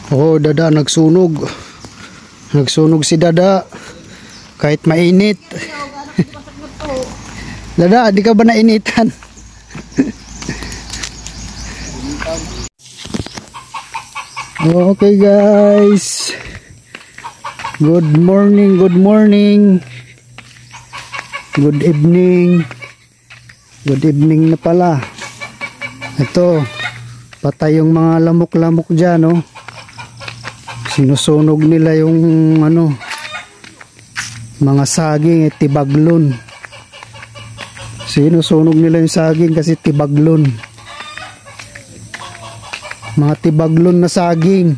Oh, Dada nagsunog. Nagsunog si Dada. Kahit mainit. Dada, di ka ba nainitan? Okay guys. Good morning, good morning. Good evening. Good evening na pala. Ito, patay yung mga lamok-lamok dyan, no? Sinusunog nila yung mga saging, tibaglon. Sinusunog nila yung saging kasi tibaglon. Mga tibaglon na saging.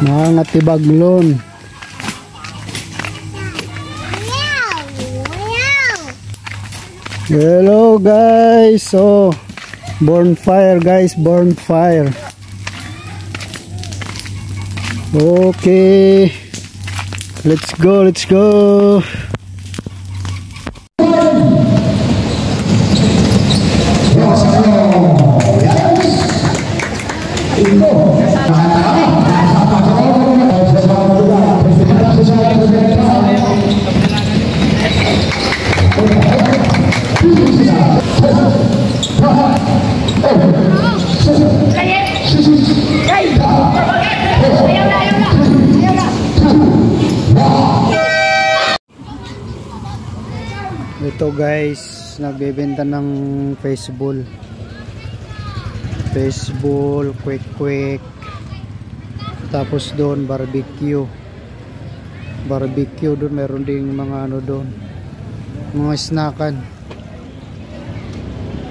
Mga tibaglon. Hello guys. So, bonfire guys, bonfire. Okay. Let's go, let's go. Ito guys, nagbebenta ng baseball, quick. Tapos doon barbecue doon, meron ding mga doon, mga snackan.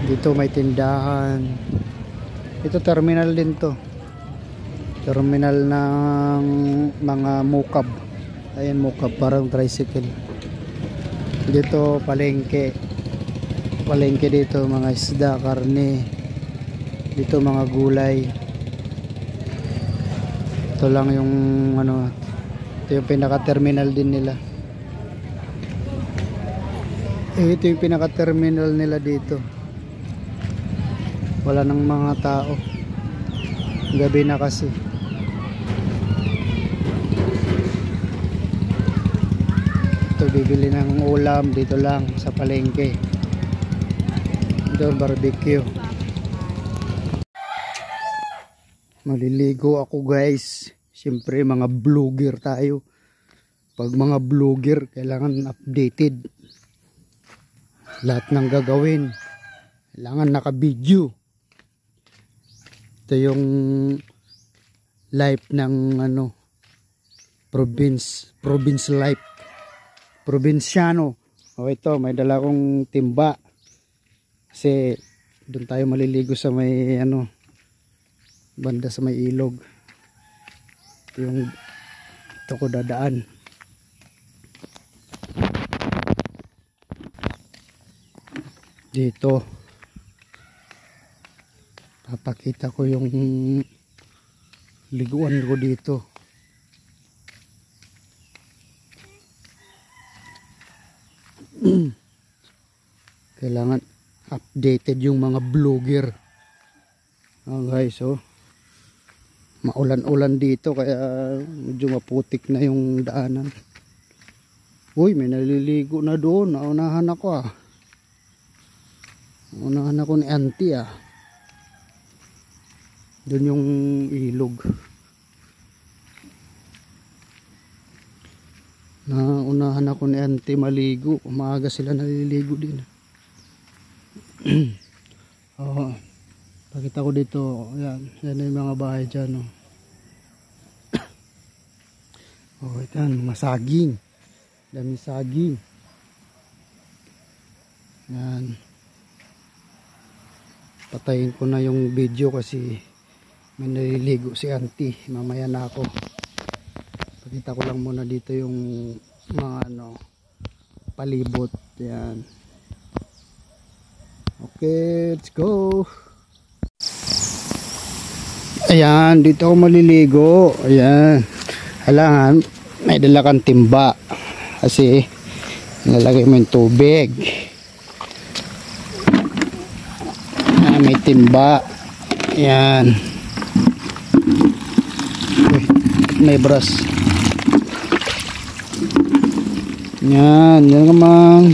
Dito may tindahan. Ito terminal din to, terminal ng mga mukab. Ayan, mukab, parang tricycle. Dito palengke dito, mga isda, karne. Dito mga gulay. Ito lang yung ito yung pinaka-terminal din nila. Ito yung pinaka-terminal nila dito. Wala nang mga tao. Gabi na kasi. Bibili ng ulam dito lang sa palengke. Doon barbecue. Maliligo ako guys. Siyempre mga vlogger tayo. Pag mga vlogger kailangan updated. Lahat ng gagawin kailangan naka-video. Ito yung life ng province life. Probinsyano. O ito, may dala kong timba. Kasi doon tayo maliligo sa may banda sa may ilog. Ito ko dadaan. Dito. Papakita ko yung liguan ko dito. Kailangan updated yung mga vlogger. Guys, maulan-ulan dito kaya medyo maputik na yung daanan. Uy, may naliligo na doon. Naunahan ako Naunahan ako ni auntie doon yung ilog. Naunahan ako ni auntie maligo. Umaga sila naliligo din. Pakita ko dito. Yan yung mga bahay dyan. Ito mga saging. Dami saging. Yan. Patayin ko na yung video kasi may naliligo si auntie. Mamaya na ako. Pakita ko lang muna dito yung mga palibot. Yan. Okay, let's go. Ayan, dito ako maliligo. Ayan. Kailangan may dala kang timba kasi nilalagay mo yung tubig. may timba. Yan. May brass. Yan naman.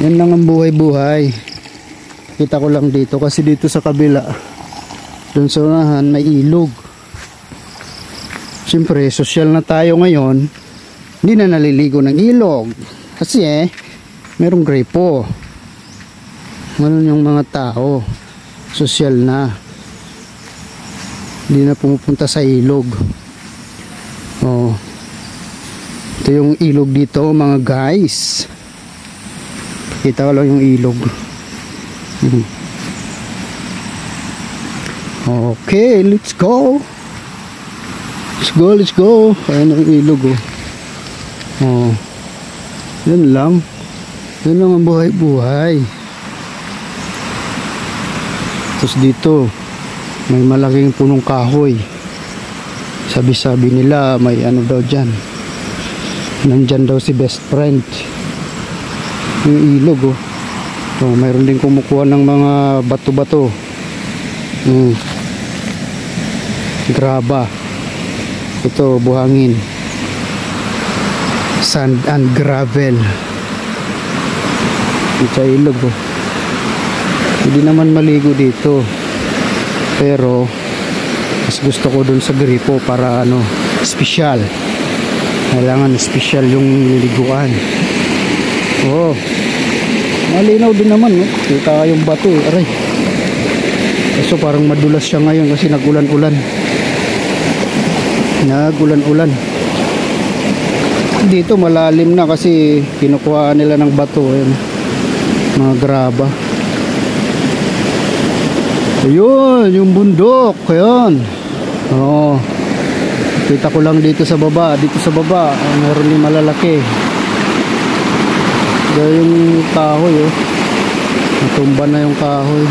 Yan lang ang buhay-buhay. Kita ko lang dito kasi dito sa kabila, dun sa unahan may ilog. Siyempre sosyal na tayo ngayon, hindi na naliligo ng ilog kasi merong gripo. Ganun yung mga tao, sosyal na, hindi na pumupunta sa ilog. Oh, ito yung ilog dito mga guys. Kita ko lang yung ilog. Okay, let's go. Let's go. Ayan ang ilog oh. Yan lang. Yan lang ang buhay-buhay. Tapos dito may malaking punong kahoy. Sabi-sabi nila may ano daw dyan. Nandyan daw si best friend. Yung ilog oh, mayroon din kumukuha ng mga bato-bato. Graba. Ito buhangin. Sand and gravel. Ito ilog hindi naman maligo dito, pero mas gusto ko dun sa gripo para special. Kailangan special yung liguan. Oh, malinaw din naman kita yung bato aray. Kaso parang madulas siya ngayon kasi nagulan-ulan. Dito malalim na kasi kinukuha nila ng bato. Ayan, mga graba. Ayun yung bundok. Ayan. Oh, kita ko lang dito sa baba. Meron din malalaki. Dahil yung kahoy natumba na yung kahoy.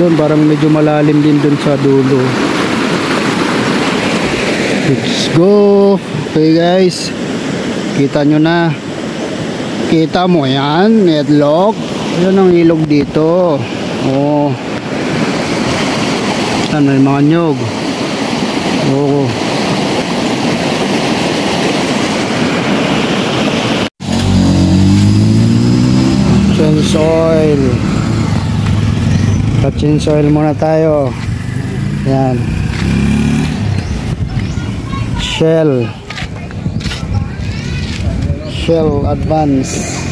Doon parang medyo malalim din doon sa dulo. Let's go. Okay guys, kita nyo na. Kita mo yan, Nedlock. Yan ang ilog dito. Oh, saan may mga nyog. Oh, change oil. Change oil muna tayo. Yan, Shell Advance.